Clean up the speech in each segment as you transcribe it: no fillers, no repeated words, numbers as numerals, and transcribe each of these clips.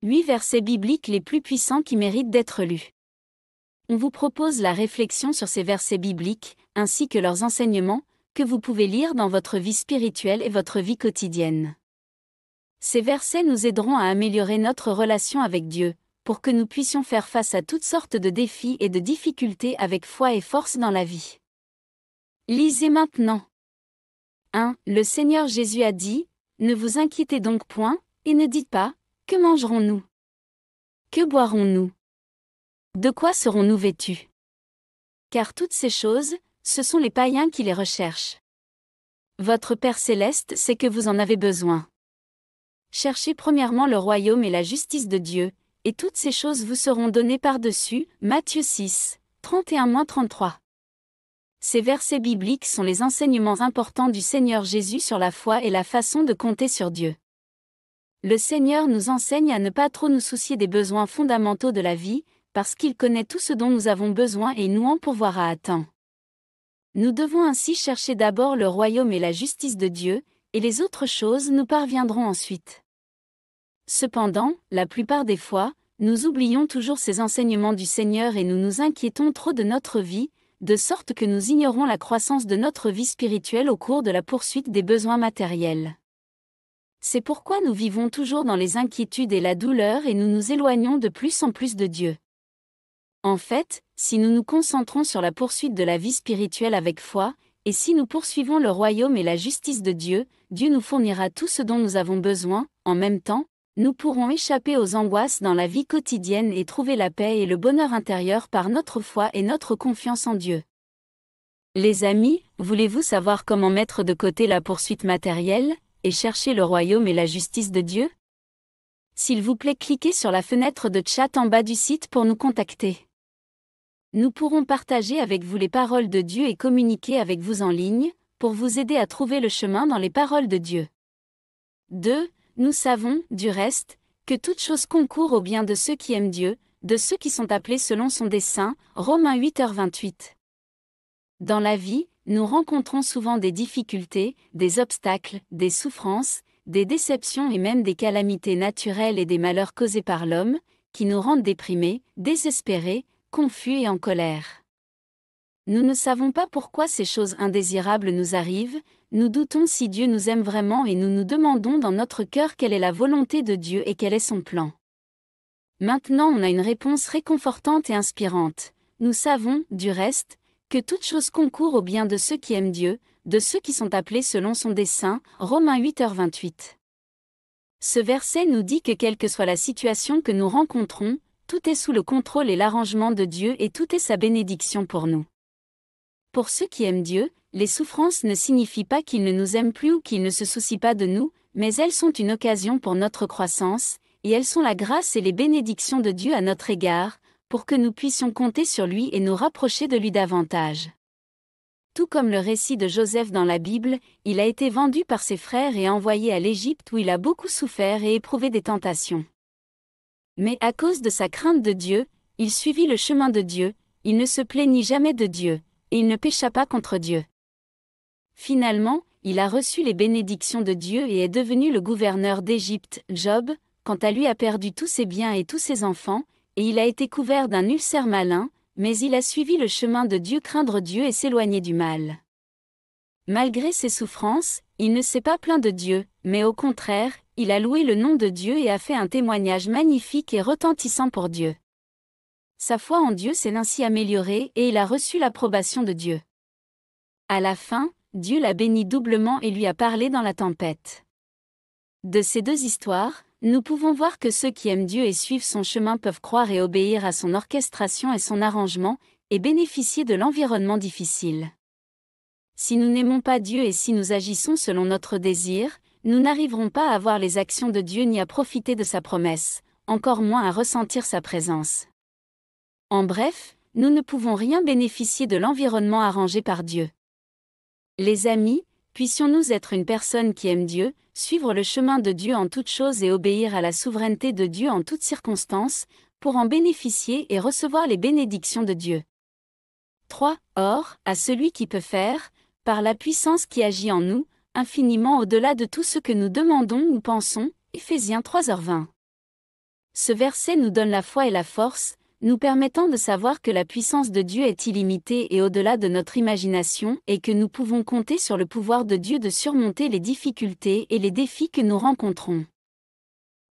8 versets bibliques les plus puissants qui méritent d'être lus. On vous propose la réflexion sur ces versets bibliques, ainsi que leurs enseignements, que vous pouvez lire dans votre vie spirituelle et votre vie quotidienne. Ces versets nous aideront à améliorer notre relation avec Dieu, pour que nous puissions faire face à toutes sortes de défis et de difficultés avec foi et force dans la vie. Lisez maintenant. 1. Le Seigneur Jésus a dit, « Ne vous inquiétez donc point, et ne dites pas, que mangerons-nous? Que boirons-nous? De quoi serons-nous vêtus? Car toutes ces choses, ce sont les païens qui les recherchent. Votre Père céleste sait que vous en avez besoin. Cherchez premièrement le royaume et la justice de Dieu, et toutes ces choses vous seront données par-dessus. » Matthieu 6, 31-33. Ces versets bibliques sont les enseignements importants du Seigneur Jésus sur la foi et la façon de compter sur Dieu. Le Seigneur nous enseigne à ne pas trop nous soucier des besoins fondamentaux de la vie, parce qu'il connaît tout ce dont nous avons besoin et nous en pourvoira à temps. Nous devons ainsi chercher d'abord le royaume et la justice de Dieu, et les autres choses nous parviendront ensuite. Cependant, la plupart des fois, nous oublions toujours ces enseignements du Seigneur et nous nous inquiétons trop de notre vie, de sorte que nous ignorons la croissance de notre vie spirituelle au cours de la poursuite des besoins matériels. C'est pourquoi nous vivons toujours dans les inquiétudes et la douleur et nous nous éloignons de plus en plus de Dieu. En fait, si nous nous concentrons sur la poursuite de la vie spirituelle avec foi, et si nous poursuivons le royaume et la justice de Dieu, Dieu nous fournira tout ce dont nous avons besoin. En même temps, nous pourrons échapper aux angoisses dans la vie quotidienne et trouver la paix et le bonheur intérieur par notre foi et notre confiance en Dieu. Les amis, voulez-vous savoir comment mettre de côté la poursuite matérielle et chercher le royaume et la justice de Dieu? S'il vous plaît, cliquez sur la fenêtre de chat en bas du site pour nous contacter. Nous pourrons partager avec vous les paroles de Dieu et communiquer avec vous en ligne, pour vous aider à trouver le chemin dans les paroles de Dieu. 2. Nous savons, du reste, que toute chose concourt au bien de ceux qui aiment Dieu, de ceux qui sont appelés selon son dessein. Romains 8h28. Dans la vie, nous rencontrons souvent des difficultés, des obstacles, des souffrances, des déceptions et même des calamités naturelles et des malheurs causés par l'homme, qui nous rendent déprimés, désespérés, confus et en colère. Nous ne savons pas pourquoi ces choses indésirables nous arrivent, nous doutons si Dieu nous aime vraiment et nous nous demandons dans notre cœur quelle est la volonté de Dieu et quel est son plan. Maintenant on a une réponse réconfortante et inspirante. Nous savons, du reste, que toute chose concourt au bien de ceux qui aiment Dieu, de ceux qui sont appelés selon son dessein. Romains 8h28. Ce verset nous dit que quelle que soit la situation que nous rencontrons, tout est sous le contrôle et l'arrangement de Dieu et tout est sa bénédiction pour nous. Pour ceux qui aiment Dieu, les souffrances ne signifient pas qu'il ne nous aime plus ou qu'il ne se soucie pas de nous, mais elles sont une occasion pour notre croissance, et elles sont la grâce et les bénédictions de Dieu à notre égard, pour que nous puissions compter sur lui et nous rapprocher de lui davantage. Tout comme le récit de Joseph dans la Bible, il a été vendu par ses frères et envoyé à l'Égypte où il a beaucoup souffert et éprouvé des tentations. Mais à cause de sa crainte de Dieu, il suivit le chemin de Dieu, il ne se plaignit jamais de Dieu, et il ne pécha pas contre Dieu. Finalement, il a reçu les bénédictions de Dieu et est devenu le gouverneur d'Égypte. Job, quant à lui, a perdu tous ses biens et tous ses enfants, et il a été couvert d'un ulcère malin, mais il a suivi le chemin de Dieu, craindre Dieu et s'éloigner du mal. Malgré ses souffrances, il ne s'est pas plaint de Dieu, mais au contraire, il a loué le nom de Dieu et a fait un témoignage magnifique et retentissant pour Dieu. Sa foi en Dieu s'est ainsi améliorée et il a reçu l'approbation de Dieu. À la fin, Dieu l'a béni doublement et lui a parlé dans la tempête. De ces deux histoires, nous pouvons voir que ceux qui aiment Dieu et suivent son chemin peuvent croire et obéir à son orchestration et son arrangement, et bénéficier de l'environnement difficile. Si nous n'aimons pas Dieu et si nous agissons selon notre désir, nous n'arriverons pas à voir les actions de Dieu ni à profiter de sa promesse, encore moins à ressentir sa présence. En bref, nous ne pouvons rien bénéficier de l'environnement arrangé par Dieu. Les amis, puissions-nous être une personne qui aime Dieu, suivre le chemin de Dieu en toutes choses et obéir à la souveraineté de Dieu en toutes circonstances, pour en bénéficier et recevoir les bénédictions de Dieu. 3. Or, à celui qui peut faire, par la puissance qui agit en nous, infiniment au-delà de tout ce que nous demandons ou pensons, Éphésiens 3h20. Ce verset nous donne la foi et la force, nous permettant de savoir que la puissance de Dieu est illimitée et au-delà de notre imagination et que nous pouvons compter sur le pouvoir de Dieu de surmonter les difficultés et les défis que nous rencontrons.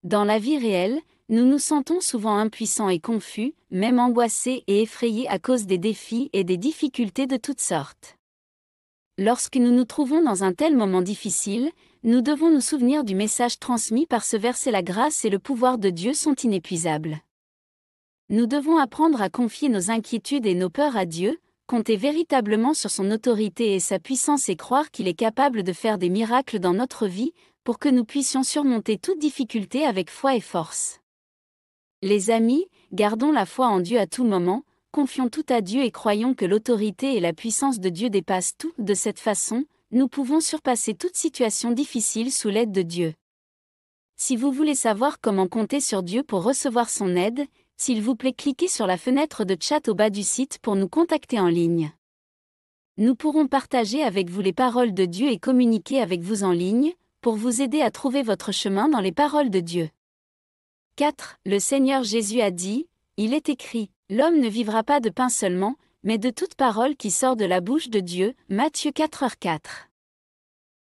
Dans la vie réelle, nous nous sentons souvent impuissants et confus, même angoissés et effrayés à cause des défis et des difficultés de toutes sortes. Lorsque nous nous trouvons dans un tel moment difficile, nous devons nous souvenir du message transmis par ce verset: la grâce et le pouvoir de Dieu sont inépuisables. Nous devons apprendre à confier nos inquiétudes et nos peurs à Dieu, compter véritablement sur son autorité et sa puissance et croire qu'il est capable de faire des miracles dans notre vie, pour que nous puissions surmonter toute difficulté avec foi et force. Les amis, gardons la foi en Dieu à tout moment, confions tout à Dieu et croyons que l'autorité et la puissance de Dieu dépassent tout. De cette façon, nous pouvons surpasser toute situation difficile sous l'aide de Dieu. Si vous voulez savoir comment compter sur Dieu pour recevoir son aide, s'il vous plaît, cliquez sur la fenêtre de chat au bas du site pour nous contacter en ligne. Nous pourrons partager avec vous les paroles de Dieu et communiquer avec vous en ligne, pour vous aider à trouver votre chemin dans les paroles de Dieu. 4. Le Seigneur Jésus a dit, il est écrit, l'homme ne vivra pas de pain seulement, mais de toute parole qui sort de la bouche de Dieu. Matthieu 4h4.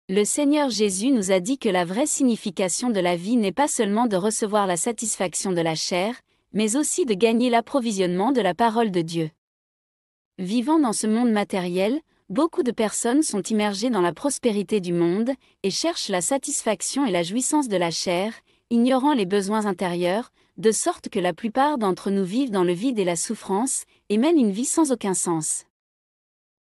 Le Seigneur Jésus nous a dit que la vraie signification de la vie n'est pas seulement de recevoir la satisfaction de la chair, mais aussi de gagner l'approvisionnement de la parole de Dieu. Vivant dans ce monde matériel, beaucoup de personnes sont immergées dans la prospérité du monde, et cherchent la satisfaction et la jouissance de la chair, ignorant les besoins intérieurs, de sorte que la plupart d'entre nous vivent dans le vide et la souffrance, et mènent une vie sans aucun sens.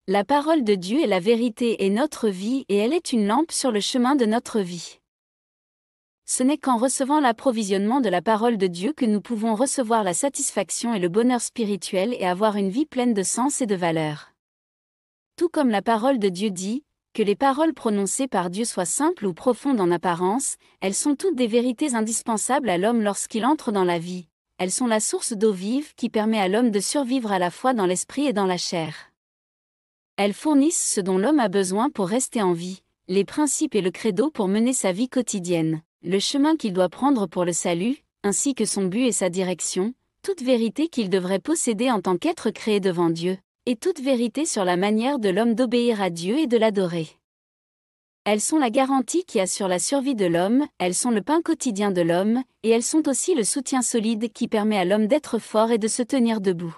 La parole de Dieu est la vérité et notre vie, et elle est une lampe sur le chemin de notre vie. Ce n'est qu'en recevant l'approvisionnement de la parole de Dieu que nous pouvons recevoir la satisfaction et le bonheur spirituel et avoir une vie pleine de sens et de valeur. Tout comme la parole de Dieu dit, que les paroles prononcées par Dieu soient simples ou profondes en apparence, elles sont toutes des vérités indispensables à l'homme lorsqu'il entre dans la vie. Elles sont la source d'eau vive qui permet à l'homme de survivre à la fois dans l'esprit et dans la chair. Elles fournissent ce dont l'homme a besoin pour rester en vie, les principes et le credo pour mener sa vie quotidienne, le chemin qu'il doit prendre pour le salut, ainsi que son but et sa direction, toute vérité qu'il devrait posséder en tant qu'être créé devant Dieu, et toute vérité sur la manière de l'homme d'obéir à Dieu et de l'adorer. Elles sont la garantie qui assure la survie de l'homme, elles sont le pain quotidien de l'homme, et elles sont aussi le soutien solide qui permet à l'homme d'être fort et de se tenir debout.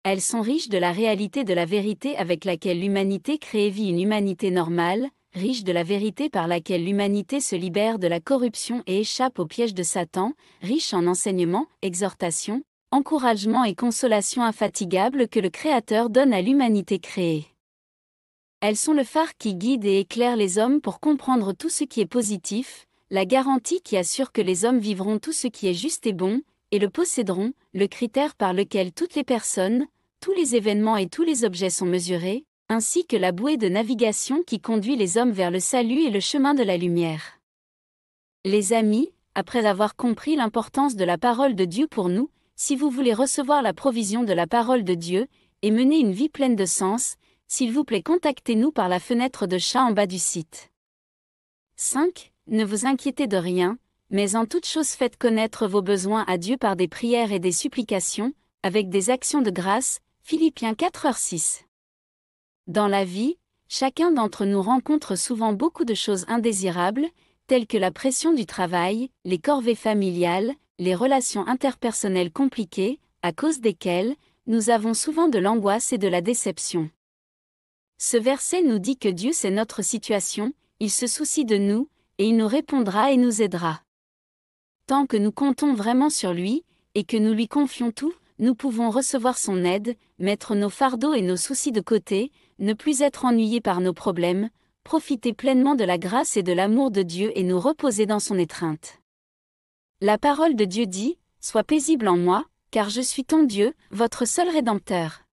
Elles sont riches de la réalité de la vérité avec laquelle l'humanité créée vit une humanité normale, riches de la vérité par laquelle l'humanité se libère de la corruption et échappe au piège de Satan, riches en enseignements, exhortations, encouragement et consolation infatigable que le Créateur donne à l'humanité créée. Elles sont le phare qui guide et éclaire les hommes pour comprendre tout ce qui est positif, la garantie qui assure que les hommes vivront tout ce qui est juste et bon, et le posséderont, le critère par lequel toutes les personnes, tous les événements et tous les objets sont mesurés, ainsi que la bouée de navigation qui conduit les hommes vers le salut et le chemin de la lumière. Les amis, après avoir compris l'importance de la parole de Dieu pour nous, si vous voulez recevoir la provision de la parole de Dieu, et mener une vie pleine de sens, s'il vous plaît contactez-nous par la fenêtre de chat en bas du site. 5. Ne vous inquiétez de rien, mais en toute chose faites connaître vos besoins à Dieu par des prières et des supplications, avec des actions de grâce. Philippiens 4h6. Dans la vie, chacun d'entre nous rencontre souvent beaucoup de choses indésirables, telles que la pression du travail, les corvées familiales, les relations interpersonnelles compliquées, à cause desquelles, nous avons souvent de l'angoisse et de la déception. Ce verset nous dit que Dieu sait notre situation, il se soucie de nous, et il nous répondra et nous aidera. Tant que nous comptons vraiment sur lui, et que nous lui confions tout, nous pouvons recevoir son aide, mettre nos fardeaux et nos soucis de côté, ne plus être ennuyés par nos problèmes, profiter pleinement de la grâce et de l'amour de Dieu et nous reposer dans son étreinte. La parole de Dieu dit, « Sois paisible en moi, car je suis ton Dieu, votre seul Rédempteur.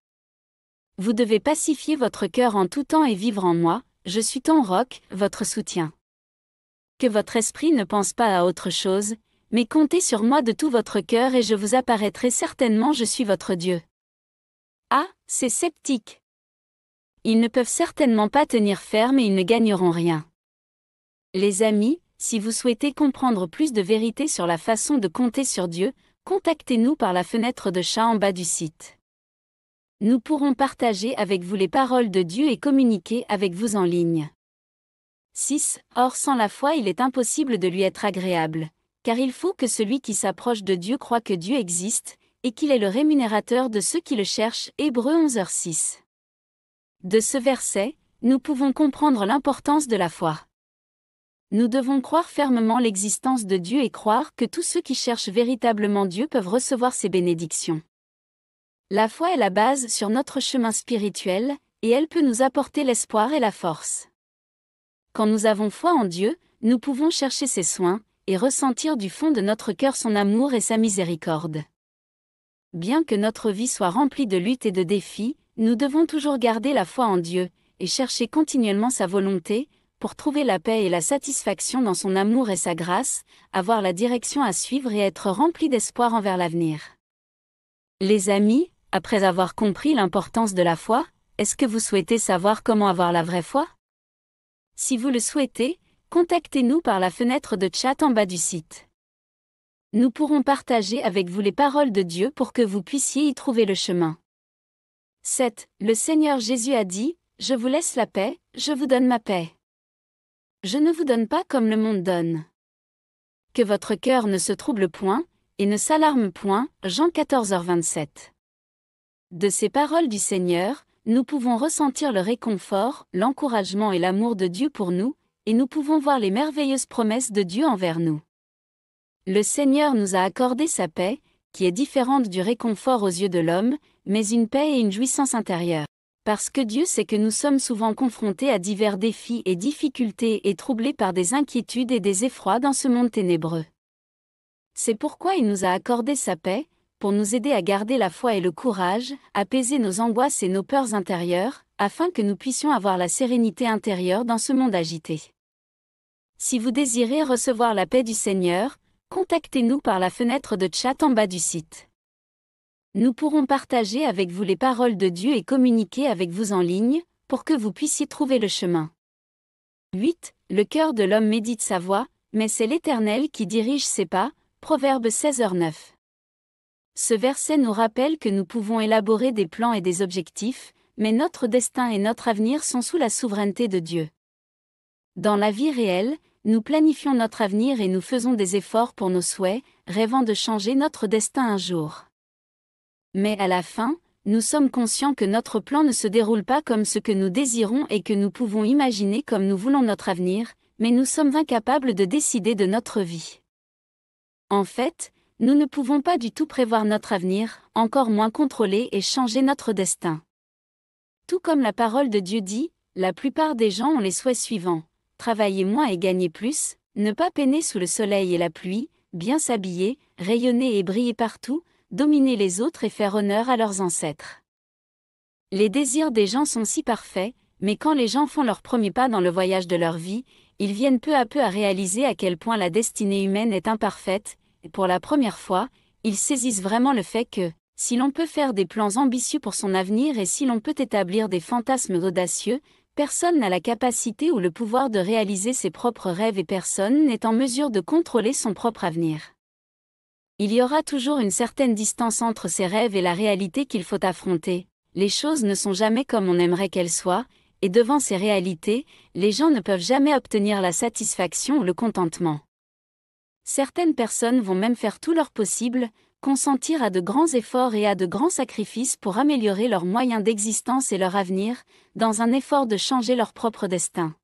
Vous devez pacifier votre cœur en tout temps et vivre en moi, je suis ton roc, votre soutien. Que votre esprit ne pense pas à autre chose, mais comptez sur moi de tout votre cœur et je vous apparaîtrai certainement, je suis votre Dieu. » Ah, ces sceptiques! Ils ne peuvent certainement pas tenir ferme et ils ne gagneront rien. Les amis, Si vous souhaitez comprendre plus de vérités sur la façon de compter sur Dieu, contactez-nous par la fenêtre de chat en bas du site. Nous pourrons partager avec vous les paroles de Dieu et communiquer avec vous en ligne. 6. Or sans la foi il est impossible de lui être agréable, car il faut que celui qui s'approche de Dieu croie que Dieu existe, et qu'il est le rémunérateur de ceux qui le cherchent. Hébreux 11h6. De ce verset, nous pouvons comprendre l'importance de la foi. Nous devons croire fermement l'existence de Dieu et croire que tous ceux qui cherchent véritablement Dieu peuvent recevoir ses bénédictions. La foi est la base sur notre chemin spirituel, et elle peut nous apporter l'espoir et la force. Quand nous avons foi en Dieu, nous pouvons chercher ses soins, et ressentir du fond de notre cœur son amour et sa miséricorde. Bien que notre vie soit remplie de luttes et de défis, nous devons toujours garder la foi en Dieu, et chercher continuellement sa volonté, pour trouver la paix et la satisfaction dans son amour et sa grâce, avoir la direction à suivre et être remplis d'espoir envers l'avenir. Les amis, après avoir compris l'importance de la foi, est-ce que vous souhaitez savoir comment avoir la vraie foi? Si vous le souhaitez, contactez-nous par la fenêtre de chat en bas du site. Nous pourrons partager avec vous les paroles de Dieu pour que vous puissiez y trouver le chemin. 7. Le Seigneur Jésus a dit, « Je vous laisse la paix, je vous donne ma paix. Je ne vous donne pas comme le monde donne. » Que votre cœur ne se trouble point, et ne s'alarme point. Jean 14h27. De ces paroles du Seigneur, nous pouvons ressentir le réconfort, l'encouragement et l'amour de Dieu pour nous, et nous pouvons voir les merveilleuses promesses de Dieu envers nous. Le Seigneur nous a accordé sa paix, qui est différente du réconfort aux yeux de l'homme, mais une paix et une jouissance intérieure. Parce que Dieu sait que nous sommes souvent confrontés à divers défis et difficultés et troublés par des inquiétudes et des effrois dans ce monde ténébreux. C'est pourquoi il nous a accordé sa paix, pour nous aider à garder la foi et le courage, apaiser nos angoisses et nos peurs intérieures, afin que nous puissions avoir la sérénité intérieure dans ce monde agité. Si vous désirez recevoir la paix du Seigneur, contactez-nous par la fenêtre de chat en bas du site. Nous pourrons partager avec vous les paroles de Dieu et communiquer avec vous en ligne, pour que vous puissiez trouver le chemin. 8. Le cœur de l'homme médite sa voie, mais c'est l'Éternel qui dirige ses pas. Proverbe 16h9. Ce verset nous rappelle que nous pouvons élaborer des plans et des objectifs, mais notre destin et notre avenir sont sous la souveraineté de Dieu. Dans la vie réelle, nous planifions notre avenir et nous faisons des efforts pour nos souhaits, rêvant de changer notre destin un jour. Mais à la fin, nous sommes conscients que notre plan ne se déroule pas comme ce que nous désirons et que nous pouvons imaginer comme nous voulons notre avenir, mais nous sommes incapables de décider de notre vie. En fait, nous ne pouvons pas du tout prévoir notre avenir, encore moins contrôler et changer notre destin. Tout comme la parole de Dieu dit, la plupart des gens ont les souhaits suivants: travailler moins et gagner plus, ne pas peiner sous le soleil et la pluie, bien s'habiller, rayonner et briller partout, dominer les autres et faire honneur à leurs ancêtres. Les désirs des gens sont si parfaits, mais quand les gens font leur premier pas dans le voyage de leur vie, ils viennent peu à peu à réaliser à quel point la destinée humaine est imparfaite, et pour la première fois, ils saisissent vraiment le fait que, si l'on peut faire des plans ambitieux pour son avenir et si l'on peut établir des fantasmes audacieux, personne n'a la capacité ou le pouvoir de réaliser ses propres rêves et personne n'est en mesure de contrôler son propre avenir. Il y aura toujours une certaine distance entre ces rêves et la réalité qu'il faut affronter. Les choses ne sont jamais comme on aimerait qu'elles soient, et devant ces réalités, les gens ne peuvent jamais obtenir la satisfaction ou le contentement. Certaines personnes vont même faire tout leur possible, consentir à de grands efforts et à de grands sacrifices pour améliorer leurs moyens d'existence et leur avenir, dans un effort de changer leur propre destin.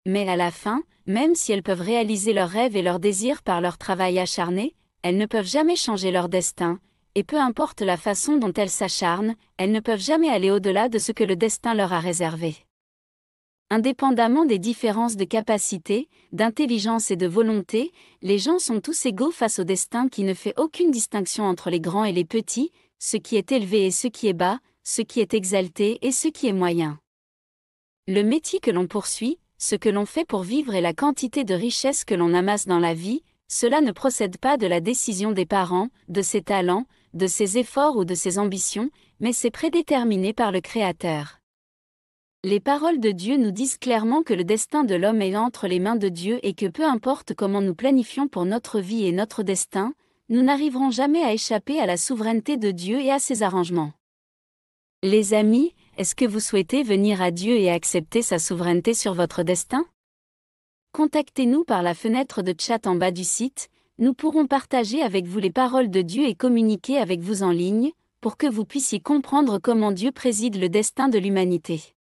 Mais à la fin, même si elles peuvent réaliser leurs rêves et leurs désirs par leur travail acharné, elles ne peuvent jamais changer leur destin, et peu importe la façon dont elles s'acharnent, elles ne peuvent jamais aller au-delà de ce que le destin leur a réservé. Indépendamment des différences de capacité, d'intelligence et de volonté, les gens sont tous égaux face au destin qui ne fait aucune distinction entre les grands et les petits, ce qui est élevé et ce qui est bas, ce qui est exalté et ce qui est moyen. Le métier que l'on poursuit, ce que l'on fait pour vivre et la quantité de richesses que l'on amasse dans la vie, cela ne procède pas de la décision des parents, de ses talents, de ses efforts ou de ses ambitions, mais c'est prédéterminé par le Créateur. Les paroles de Dieu nous disent clairement que le destin de l'homme est entre les mains de Dieu et que peu importe comment nous planifions pour notre vie et notre destin, nous n'arriverons jamais à échapper à la souveraineté de Dieu et à ses arrangements. Les amis, est-ce que vous souhaitez venir à Dieu et accepter sa souveraineté sur votre destin? Contactez-nous par la fenêtre de chat en bas du site, nous pourrons partager avec vous les paroles de Dieu et communiquer avec vous en ligne, pour que vous puissiez comprendre comment Dieu préside le destin de l'humanité.